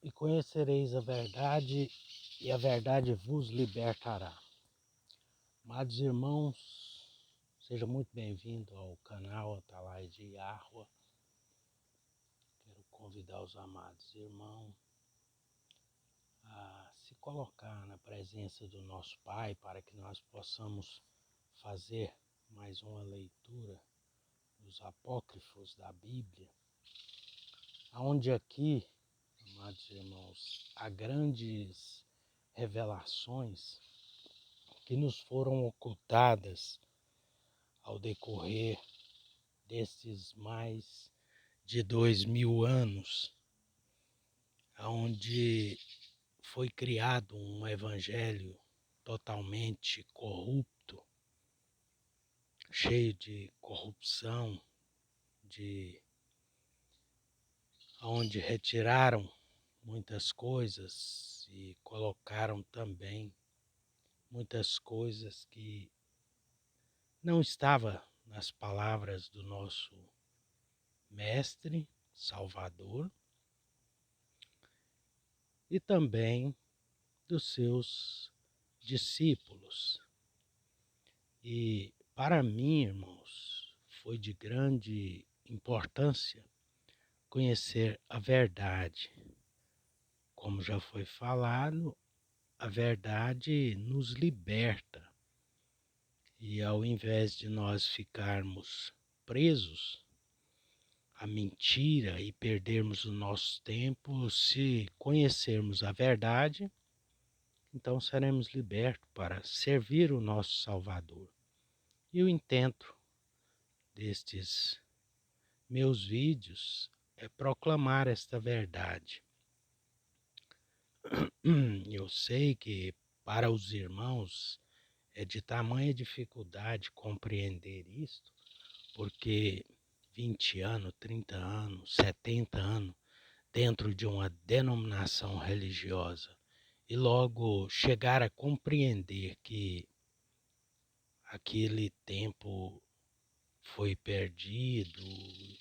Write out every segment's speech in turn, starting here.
e conhecereis a verdade, e a verdade vos libertará. Amados irmãos, seja muito bem-vindo ao canal Atalai de Yahua. Quero convidar os amados irmãos a se colocar na presença do nosso Pai para que nós possamos fazer mais uma leitura dos apócrifos da Bíblia, onde aqui, amados irmãos, há grandes revelações que nos foram ocultadas ao decorrer destes mais de 2000 anos, onde foi criado um evangelho totalmente corrupto, cheio de corrupção, onde retiraram muitas coisas e colocaram também muitas coisas que não estavam nas palavras do nosso Mestre, Salvador, e também dos seus discípulos. E para mim, irmãos, foi de grande importância conhecer a verdade. Como já foi falado, a verdade nos liberta. E ao invés de nós ficarmos presos à mentira e perdermos o nosso tempo, se conhecermos a verdade, então seremos libertos para servir o nosso Salvador. E o intento destes meus vídeos é proclamar esta verdade. Eu sei que para os irmãos é de tamanha dificuldade compreender isto, porque 20 anos, 30 anos, 70 anos dentro de uma denominação religiosa e logo chegar a compreender que aquele tempo foi perdido,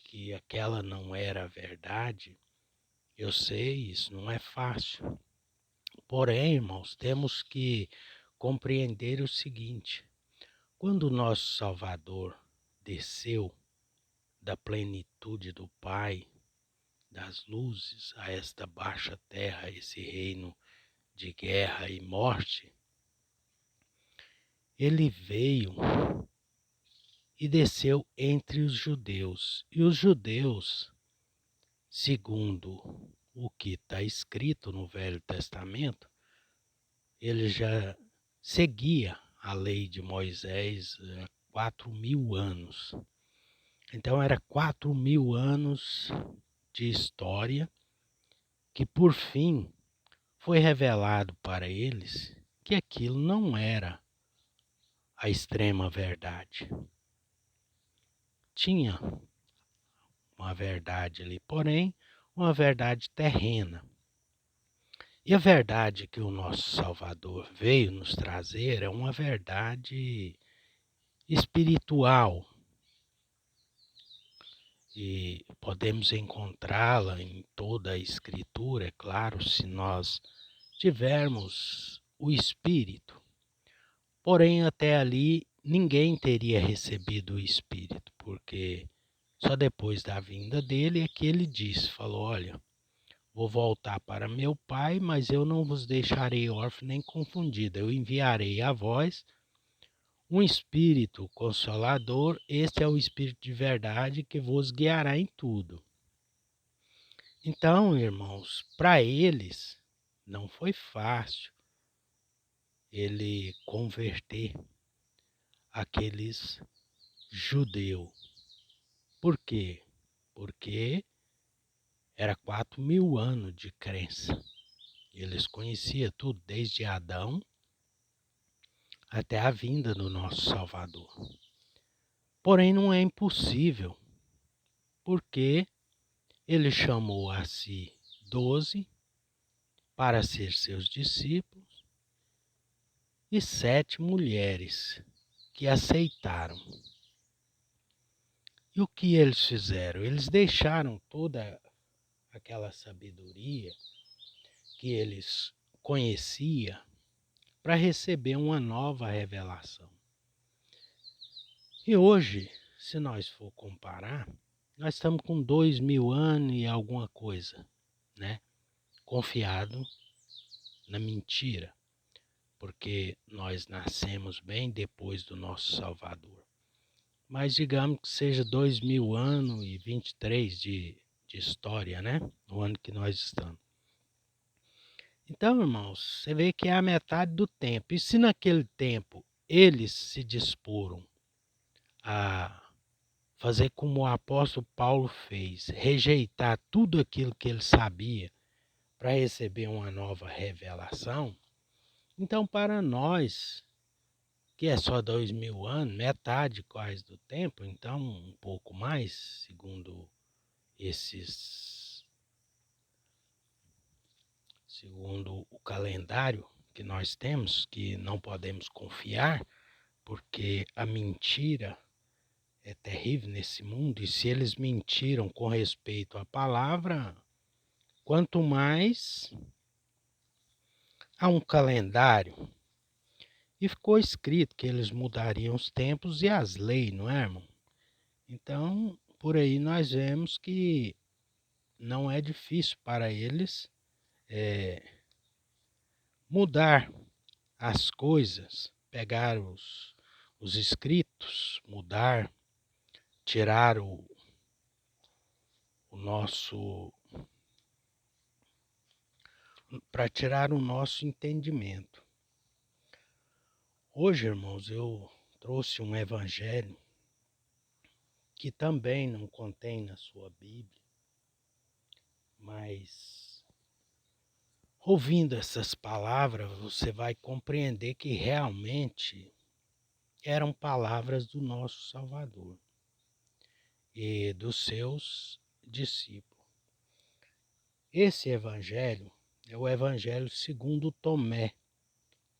que aquela não era a verdade, eu sei, isso não é fácil. Porém, irmãos, temos que compreender o seguinte: quando o nosso Salvador desceu da plenitude do Pai, das luzes, a esta baixa terra, esse reino de guerra e morte, ele veio e desceu entre os judeus. E os judeus, segundo o que está escrito no Velho Testamento, ele já seguia a lei de Moisés há 4.000 anos. Então era 4.000 anos de história que por fim foi revelado para eles que aquilo não era a extrema verdade. Tinha uma verdade ali, porém uma verdade terrena. E a verdade que o nosso Salvador veio nos trazer é uma verdade espiritual. E podemos encontrá-la em toda a Escritura, é claro, se nós tivermos o Espírito. Porém, até ali, ninguém teria recebido o Espírito, porque só depois da vinda dele é que ele falou, olha, vou voltar para meu Pai, mas eu não vos deixarei órfão nem confundido. Eu enviarei a vós um Espírito Consolador, este é o Espírito de verdade que vos guiará em tudo. Então, irmãos, para eles não foi fácil ele converter aqueles judeus. Por quê? Porque era 4.000 anos de crença. Eles conheciam tudo, desde Adão até a vinda do nosso Salvador. Porém, não é impossível, porque ele chamou a si 12 para ser seus discípulos e 7 mulheres que aceitaram. E o que eles fizeram? Eles deixaram toda aquela sabedoria que eles conheciam para receber uma nova revelação. E hoje, se nós for comparar, nós estamos com 2000 anos e alguma coisa, né? Confiado na mentira, porque nós nascemos bem depois do nosso Salvador. Mas digamos que seja 2000 anos e 23 de história, né? O ano que nós estamos. Então, irmãos, você vê que é a metade do tempo. E se naquele tempo eles se disporam a fazer como o apóstolo Paulo fez, rejeitar tudo aquilo que ele sabia para receber uma nova revelação, então para nós, que é só 2000 anos, metade quase do tempo, então um pouco mais, segundo segundo o calendário que nós temos, que não podemos confiar, porque a mentira é terrível nesse mundo, e se eles mentiram com respeito à palavra, quanto mais há um calendário, e ficou escrito que eles mudariam os tempos e as leis, não é, irmão? Então, por aí nós vemos que não é difícil para eles mudar as coisas, pegar os escritos, mudar, tirar o nosso, para tirar o nosso entendimento. Hoje, irmãos, eu trouxe um evangelho que também não contém na sua Bíblia, mas ouvindo essas palavras, você vai compreender que realmente eram palavras do nosso Salvador e dos seus discípulos. Esse evangelho é o evangelho segundo Tomé,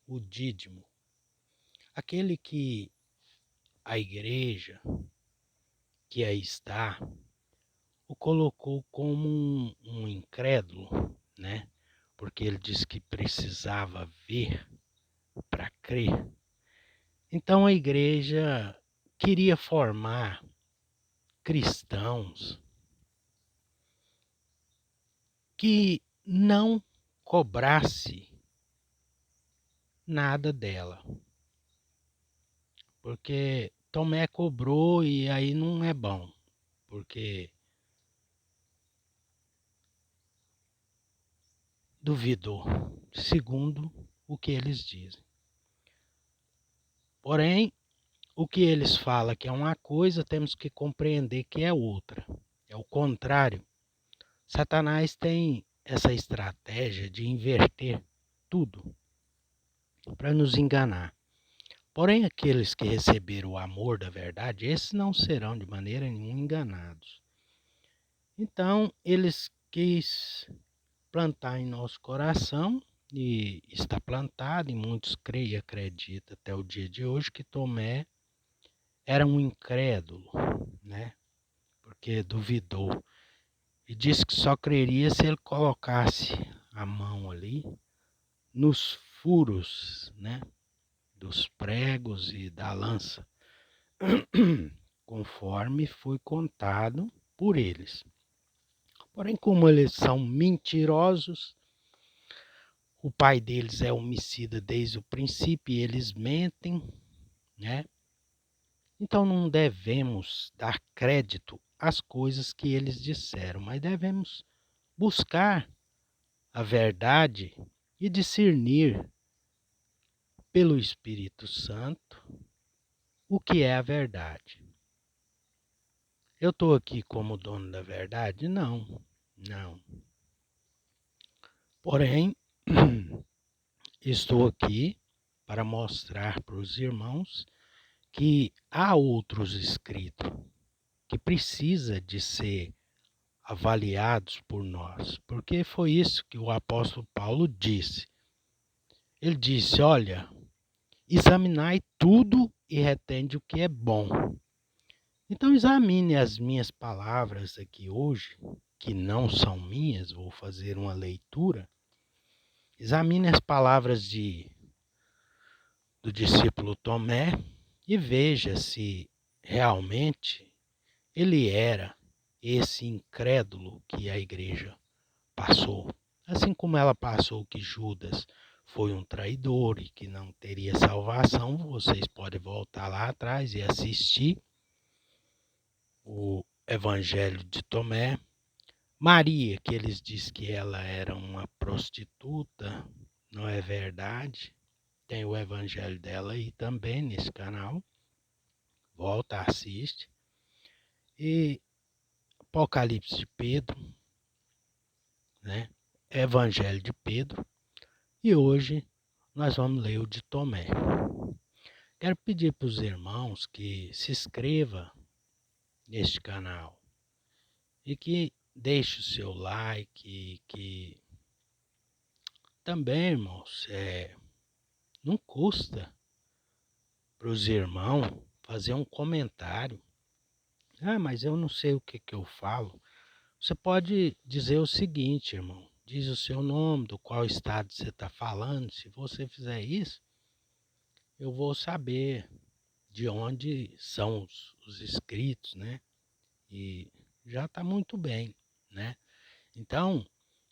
o Dídimo, aquele que a igreja que aí está o colocou como um incrédulo, né? Porque ele disse que precisava ver para crer. Então a igreja queria formar cristãos que não cobrasse nada dela. Porque Tomé cobrou e aí não é bom. Porque duvidou, segundo o que eles dizem. Porém, o que eles falam que é uma coisa, temos que compreender que é outra. É o contrário. Satanás tem essa estratégia de inverter tudo para nos enganar. Porém, aqueles que receberam o amor da verdade, esses não serão de maneira nenhuma enganados. Então, eles quis plantar em nosso coração, e está plantado, e muitos creem e acreditam até o dia de hoje, que Tomé era um incrédulo, né? Porque duvidou. E disse que só creria se ele colocasse a mão ali nos furos, né? Dos pregos e da lança, conforme foi contado por eles. Porém, como eles são mentirosos, o pai deles é homicida desde o princípio e eles mentem, né? Então não devemos dar crédito às coisas que eles disseram, mas devemos buscar a verdade e discernir pelo Espírito Santo o que é a verdade. Eu estou aqui como dono da verdade? Não, não. Porém, estou aqui para mostrar para os irmãos que há outros escritos que precisa de ser avaliados por nós, porque foi isso que o apóstolo Paulo disse. Ele disse, olha, examinai tudo e retende o que é bom. Então examine as minhas palavras aqui hoje, que não são minhas, vou fazer uma leitura, Examine as palavras do discípulo Tomé e veja se realmente ele era esse incrédulo que a igreja passou. Assim como ela passou que Judas foi um traidor e que não teria salvação, vocês podem voltar lá atrás e assistir o Evangelho de Tomé. Maria, que eles dizem que ela era uma prostituta, não é verdade. Tem o Evangelho dela aí também nesse canal. Volta, assiste. E Apocalipse de Pedro, né? Evangelho de Pedro. E hoje nós vamos ler o de Tomé. Quero pedir para os irmãos que se inscrevam neste canal e que deixe o seu like, que também, irmãos, não custa para os irmãos fazer um comentário. Ah, mas eu não sei o que eu falo. Você pode dizer o seguinte, irmão. Diz o seu nome, do qual estado você está falando. Se você fizer isso, eu vou saber de onde são os inscritos, né? E já está muito bem, né? Então,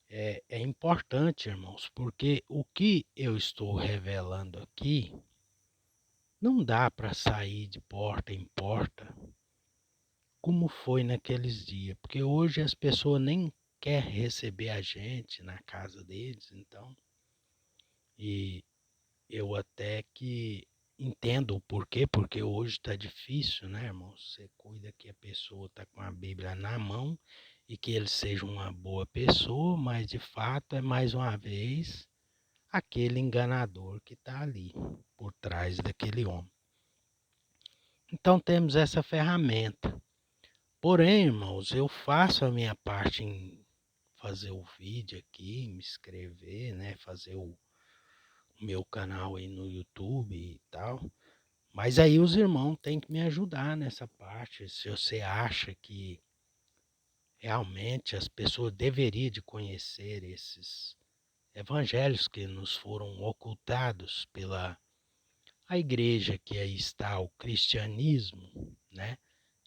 é importante, irmãos, porque o que eu estou revelando aqui não dá para sair de porta em porta como foi naqueles dias, porque hoje as pessoas nem querem receber a gente na casa deles, então, e eu até que entendo o porquê, porque hoje está difícil, né, irmão? Você cuida que a pessoa está com a Bíblia na mão e que ele seja uma boa pessoa, mas de fato é mais uma vez aquele enganador que está ali por trás daquele homem. Então temos essa ferramenta. Porém, irmãos, eu faço a minha parte em fazer o vídeo aqui, me inscrever, né, fazer o meu canal aí no YouTube e tal. Mas aí os irmãos têm que me ajudar nessa parte. Se você acha que realmente as pessoas deveriam de conhecer esses evangelhos que nos foram ocultados pela a igreja que aí está, o cristianismo, né,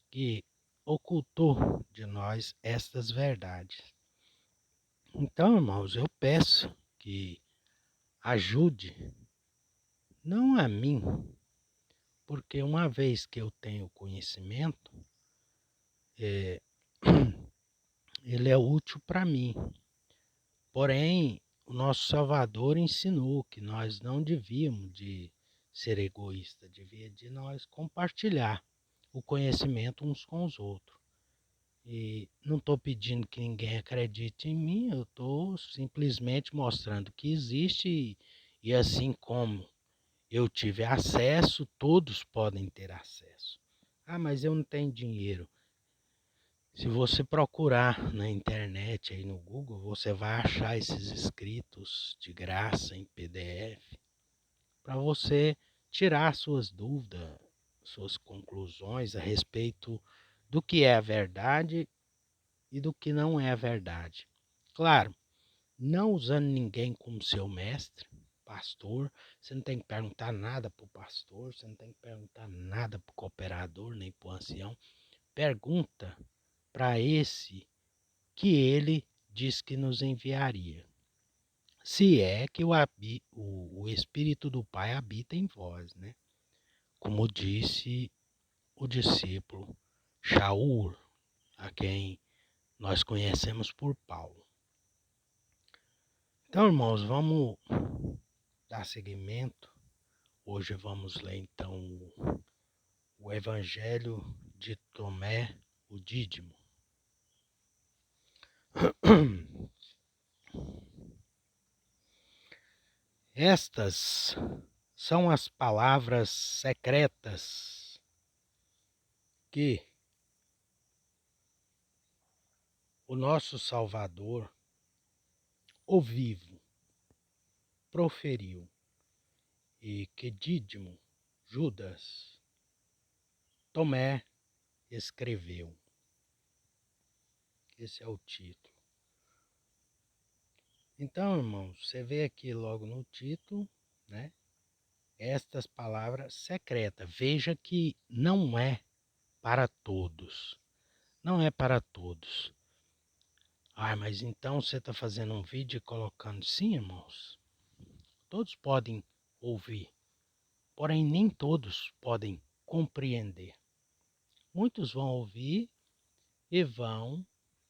que ocultou de nós estas verdades. Então, irmãos, eu peço que ajude, não a mim, porque uma vez que eu tenho conhecimento, é, ele é útil para mim. Porém, o nosso Salvador ensinou que nós não devíamos de ser egoístas, devia de nós compartilhar o conhecimento uns com os outros. E não estou pedindo que ninguém acredite em mim, eu estou simplesmente mostrando que existe e assim como eu tive acesso, todos podem ter acesso. Ah, mas eu não tenho dinheiro. Se você procurar na internet, aí no Google, você vai achar esses escritos de graça em PDF para você tirar suas dúvidas, suas conclusões a respeito do que é a verdade e do que não é a verdade. Claro, não usando ninguém como seu mestre, pastor, você não tem que perguntar nada para o pastor, você não tem que perguntar nada para o cooperador, nem para o ancião. Pergunta para esse que ele diz que nos enviaria. Se é que o Espírito do Pai habita em vós, né? Como disse o discípulo Shaul, a quem nós conhecemos por Paulo. Então, irmãos, vamos dar seguimento. Hoje vamos ler então o Evangelho de Tomé, o Dídimo. Estas são as palavras secretas que o nosso Salvador, o vivo, proferiu e que Dídimo, Judas, Tomé escreveu. Esse é o título. Então, irmãos, você vê aqui logo no título, né? Estas palavras secretas. Veja que não é para todos. Não é para todos. Ah, mas então você está fazendo um vídeo e colocando. Sim, irmãos. Todos podem ouvir, porém nem todos podem compreender. Muitos vão ouvir e vão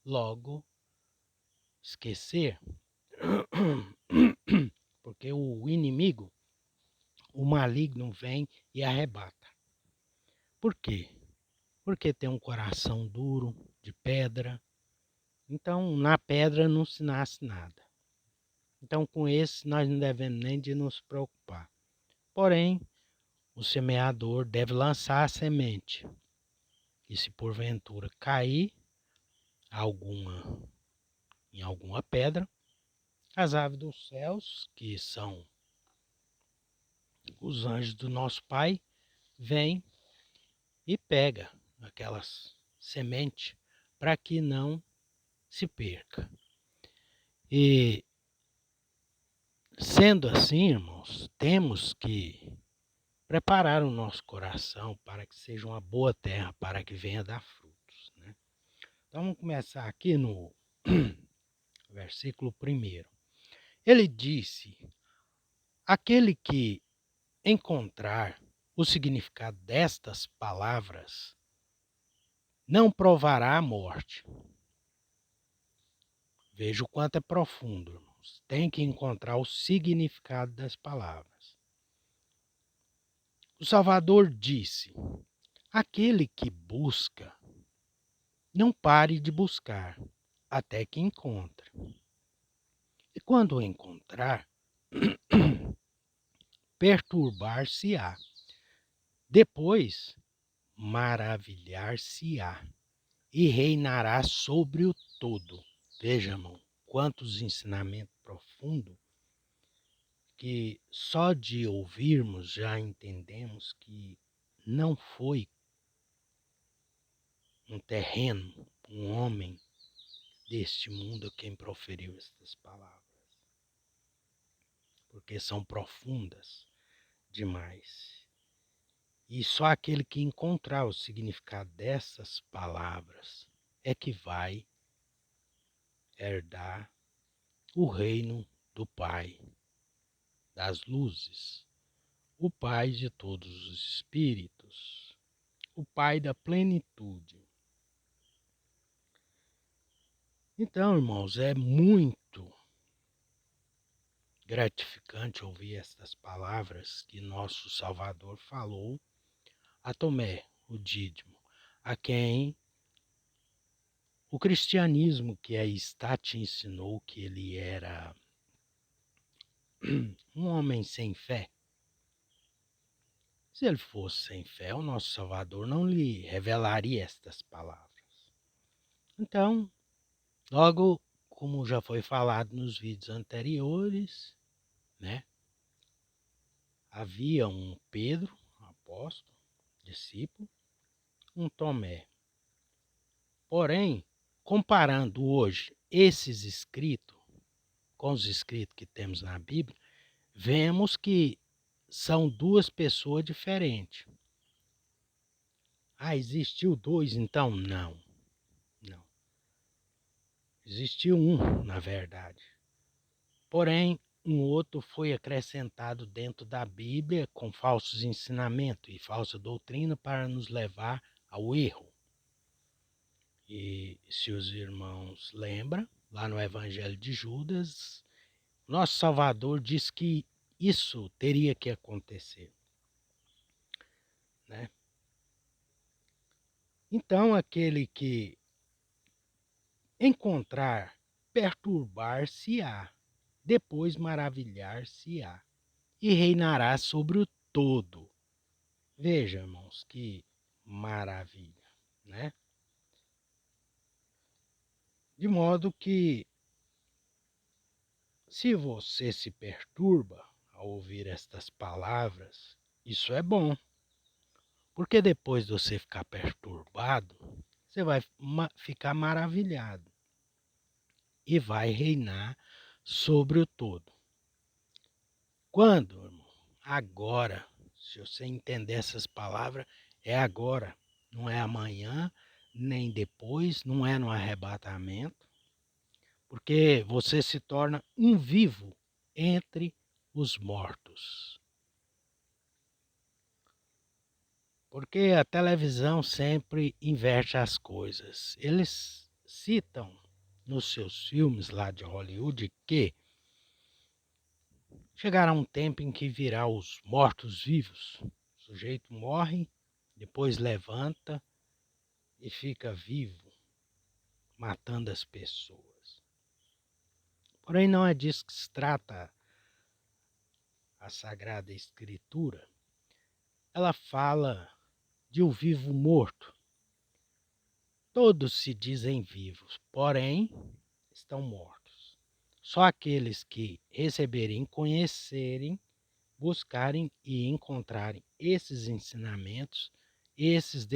logo esquecer, porque o inimigo, o maligno, vem e arrebata. Por quê? Porque tem um coração duro, de pedra. Então, na pedra não se nasce nada. Então, com esse, nós não devemos nem de nos preocupar. Porém, o semeador deve lançar a semente. E se porventura cair alguma, em alguma pedra, as aves dos céus, que são os anjos do nosso Pai, vêm e pega aquelas sementes para que não se perca. E sendo assim, irmãos, temos que preparar o nosso coração para que seja uma boa terra, para que venha dar frutos, né? Então vamos começar aqui no versículo 1. Ele disse: aquele que encontrar o significado destas palavras não provará a morte. Veja o quanto é profundo, irmãos. Tem que encontrar o significado das palavras. O Salvador disse: aquele que busca, não pare de buscar, até que encontre. E quando encontrar, perturbar-se-á. Depois, maravilhar-se-á e reinará sobre o todo. Veja, irmão, quantos ensinamentos profundos que só de ouvirmos já entendemos que não foi um terreno, um homem deste mundo quem proferiu estas palavras, porque são profundas demais. E só aquele que encontrar o significado dessas palavras é que vai herdar o reino do Pai das luzes, o Pai de todos os espíritos, o Pai da plenitude. Então, irmãos, é muito gratificante ouvir estas palavras que nosso Salvador falou a Tomé, o Dídimo, a quem o cristianismo que aí está te ensinou que ele era um homem sem fé. Se ele fosse sem fé, o nosso Salvador não lhe revelaria estas palavras. Então, logo, como já foi falado nos vídeos anteriores, né? Havia um Pedro, apóstolo, discípulo, um Tomé. Porém, comparando hoje esses escritos com os escritos que temos na Bíblia, vemos que são duas pessoas diferentes. Ah, existiu dois então? Não, não. Existiu um, na verdade. Porém, um outro foi acrescentado dentro da Bíblia com falsos ensinamentos e falsa doutrina para nos levar ao erro. E se os irmãos lembram, lá no Evangelho de Judas, nosso Salvador diz que isso teria que acontecer, né? Então, aquele que encontrar, perturbar-se-á, depois maravilhar-se-á, e reinará sobre o todo. Veja, irmãos, que maravilha, né? De modo que, se você se perturba ao ouvir estas palavras, isso é bom, porque depois de você ficar perturbado, você vai ficar maravilhado e vai reinar sobre o todo. Quando, irmão? Agora. Se você entender essas palavras, é agora. Não é amanhã, nem depois, não é no arrebatamento, porque você se torna um vivo entre os mortos. Porque a televisão sempre inverte as coisas. Eles citam nos seus filmes lá de Hollywood que chegará um tempo em que virá os mortos-vivos. O sujeito morre, depois levanta e fica vivo, matando as pessoas. Porém, não é disso que se trata a Sagrada Escritura. Ela fala de um vivo morto. Todos se dizem vivos, porém estão mortos. Só aqueles que receberem, conhecerem, buscarem e encontrarem esses ensinamentos, esses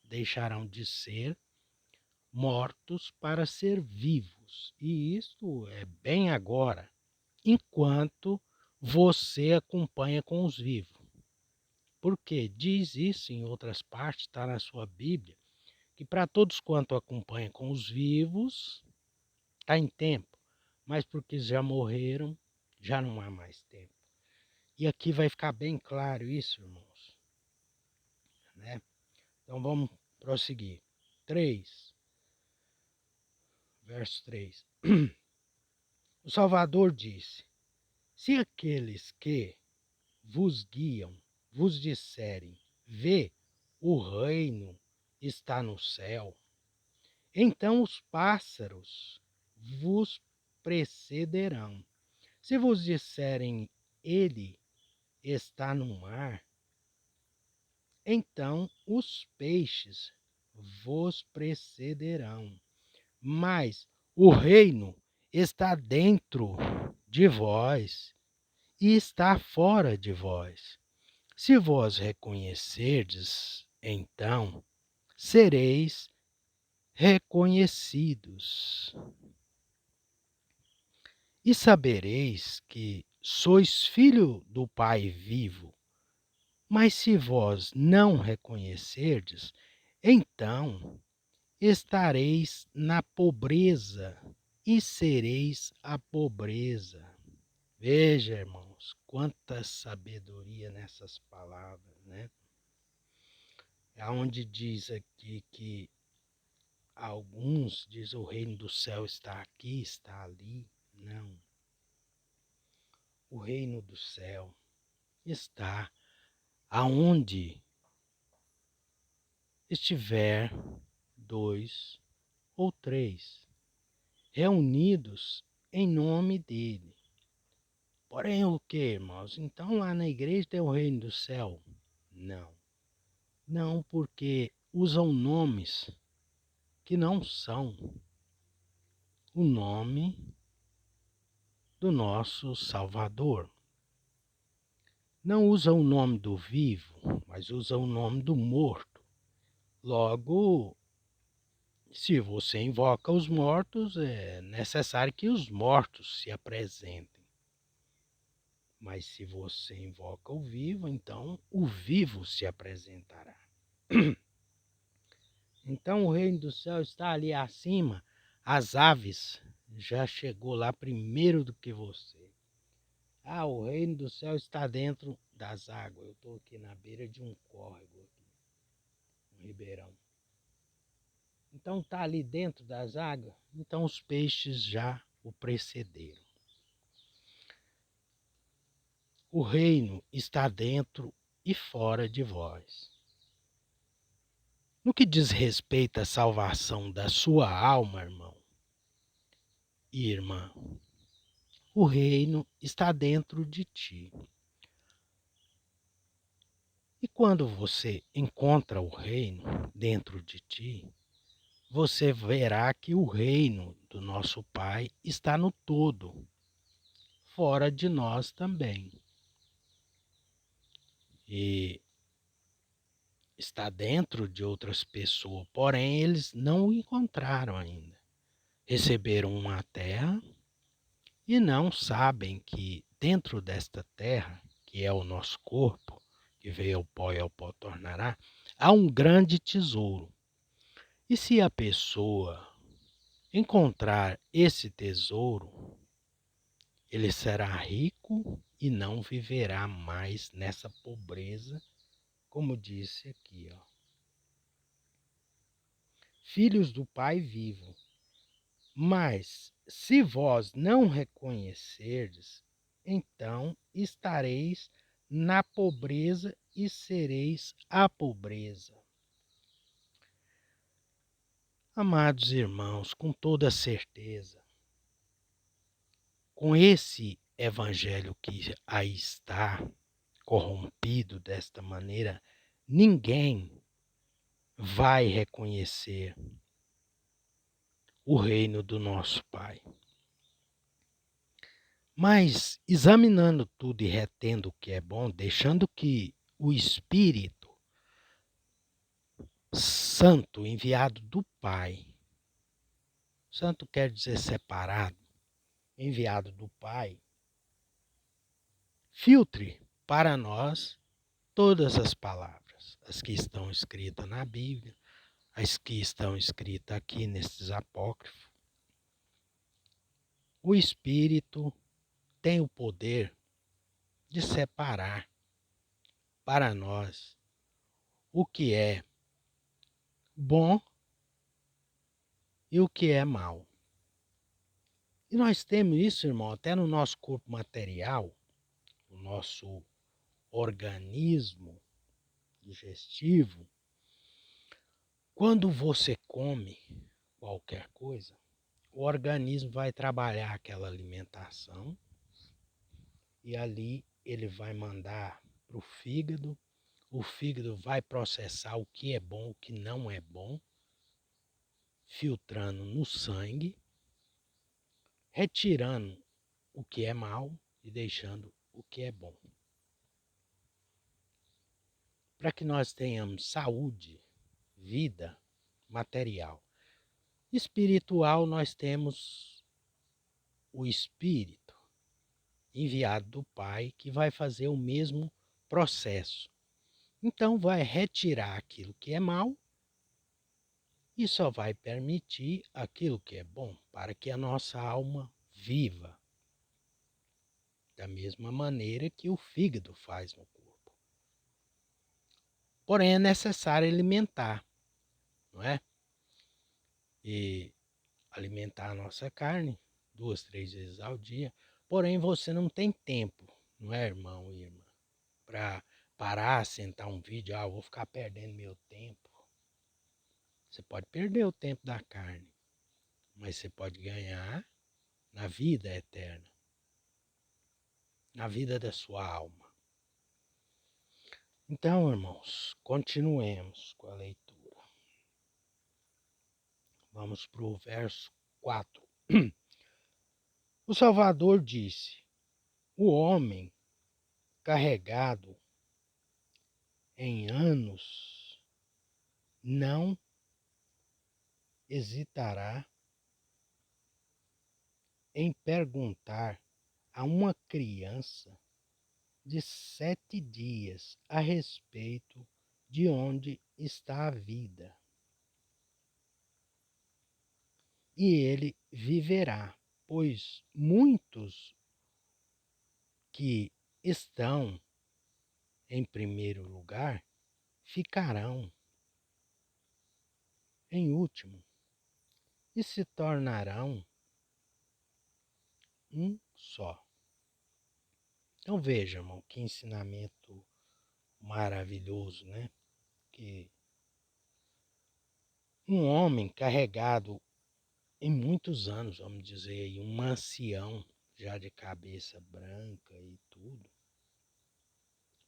deixarão de ser mortos para ser vivos. E isto é bem agora, enquanto você acompanha com os vivos. Porque diz isso em outras partes, está na sua Bíblia, que para todos quanto acompanham com os vivos, está em tempo, mas porque já morreram, já não há mais tempo. E aqui vai ficar bem claro isso, irmãos. Né? Então vamos prosseguir. 3, verso 3. O Salvador disse: se aqueles que vos guiam vos disserem, vê, o reino está no céu, então os pássaros vos precederão. Se vos disserem, ele está no mar, então os peixes vos precederão. Mas o reino está dentro de vós e está fora de vós. Se vós reconhecerdes, então sereis reconhecidos. E sabereis que sois filho do Pai vivo. Mas se vós não reconhecerdes, então estareis na pobreza e sereis a pobreza. Veja, irmãos, quanta sabedoria nessas palavras, né? É onde diz aqui que alguns diz o reino do céu está aqui, está ali. Não. O reino do céu está aonde estiver 2 ou 3 reunidos em nome dele. Porém, o que, irmãos? Então lá na igreja tem o reino do céu? Não. Não, porque usam nomes que não são o nome do nosso Salvador. Não usam o nome do vivo, mas usam o nome do morto. Logo, se você invoca os mortos, é necessário que os mortos se apresentem. Mas se você invoca o vivo, então o vivo se apresentará. Então o reino do céu está ali acima. As aves já chegou lá primeiro do que você. Ah, o reino do céu está dentro das águas. Eu estou aqui na beira de um córrego, aqui, um ribeirão. Então está ali dentro das águas. Então os peixes já o precederam. O reino está dentro e fora de vós. No que diz respeito à salvação da sua alma, irmão e irmã, o reino está dentro de ti. E quando você encontra o reino dentro de ti, você verá que o reino do nosso Pai está no todo, fora de nós também. E está dentro de outras pessoas, porém eles não o encontraram ainda. Receberam uma terra, e não sabem que dentro desta terra, que é o nosso corpo, que veio ao pó e ao pó tornará, há um grande tesouro. E se a pessoa encontrar esse tesouro, ele será rico e não viverá mais nessa pobreza, como disse aqui, ó. Filhos do Pai vivo. Mas se vós não reconhecerdes, então estareis na pobreza e sereis a pobreza. Amados irmãos, com toda certeza, com esse evangelho que aí está, corrompido desta maneira, ninguém vai reconhecer o reino do nosso Pai. Mas, examinando tudo e retendo o que é bom, deixando que o Espírito Santo, enviado do Pai, santo quer dizer separado, enviado do Pai, filtre para nós todas as palavras, as que estão escritas na Bíblia, as que estão escritas aqui nesses apócrifos. O Espírito tem o poder de separar para nós o que é bom e o que é mal. E nós temos isso, irmão, até no nosso corpo material, o nosso organismo digestivo. Quando você come qualquer coisa, o organismo vai trabalhar aquela alimentação e ali ele vai mandar para o fígado vai processar o que é bom, o que não é bom, filtrando no sangue, retirando o que é mal e deixando o que é bom. Para que nós tenhamos saúde, vida material. Espiritual, nós temos o Espírito enviado do Pai que vai fazer o mesmo processo. Então, vai retirar aquilo que é mal e só vai permitir aquilo que é bom, para que a nossa alma viva da mesma maneira que o fígado faz no corpo. Porém, é necessário alimentar, não é? E alimentar a nossa carne 2, 3 vezes ao dia. Porém, você não tem tempo, não é, irmão e irmã, para parar, sentar um vídeo, vou ficar perdendo meu tempo. Você pode perder o tempo da carne, mas você pode ganhar na vida eterna, na vida da sua alma. Então, irmãos, continuemos com a leitura. Vamos para o verso 4. O Salvador disse: o homem carregado em anos não hesitará em perguntar a uma criança de 7 dias a respeito de onde está a vida. E ele viverá, pois muitos que estão em primeiro lugar ficarão em último e se tornarão um só. Então veja, irmão, que ensinamento maravilhoso, né? Que um homem carregado em muitos anos, vamos dizer aí, um ancião já de cabeça branca e tudo,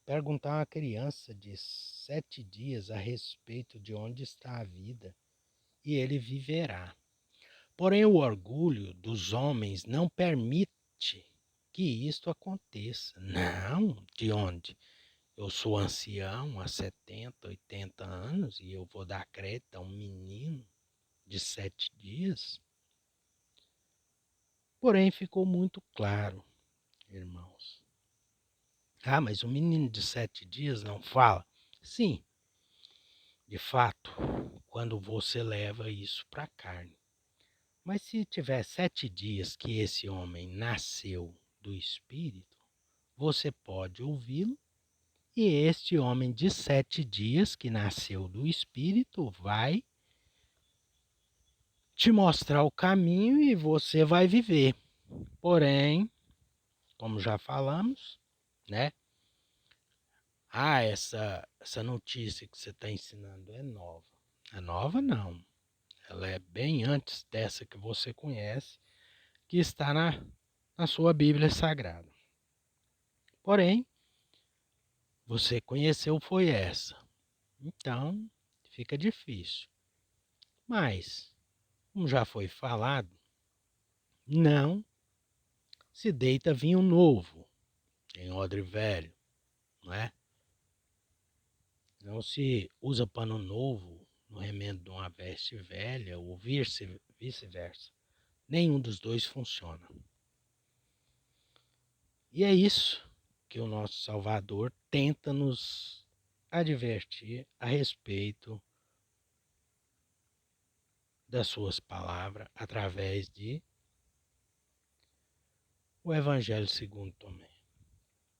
perguntar a uma criança de 7 dias a respeito de onde está a vida, e ele viverá. Porém, o orgulho dos homens não permite que isto aconteça. Não, de onde? Eu sou ancião há 70, 80 anos e eu vou dar crédito a um menino de 7 dias? Porém, ficou muito claro, irmãos. Ah, mas o menino de 7 dias não fala? Sim, de fato, quando você leva isso para a carne. Mas se tiver 7 dias que esse homem nasceu do Espírito, você pode ouvi-lo, e este homem de 7 dias que nasceu do Espírito vai te mostrar o caminho e você vai viver. Porém, como já falamos, né? Ah, essa notícia que você está ensinando é nova. É nova não. Ela é bem antes dessa que você conhece, que está na sua Bíblia Sagrada. Porém, você conheceu foi essa. Então, fica difícil. Mas, como já foi falado, não se deita vinho novo em odre velho, não é? Não se usa pano novo no remendo de uma veste velha ou vice-versa. Nenhum dos dois funciona. E é isso que o nosso Salvador tenta nos advertir a respeito das suas palavras através de o Evangelho segundo Tomé.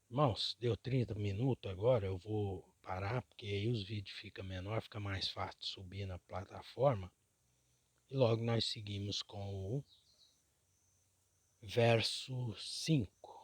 Irmãos, deu 30 minutos agora, eu vou parar, porque aí os vídeos ficam menor, fica mais fácil de subir na plataforma. E logo nós seguimos com o verso 5.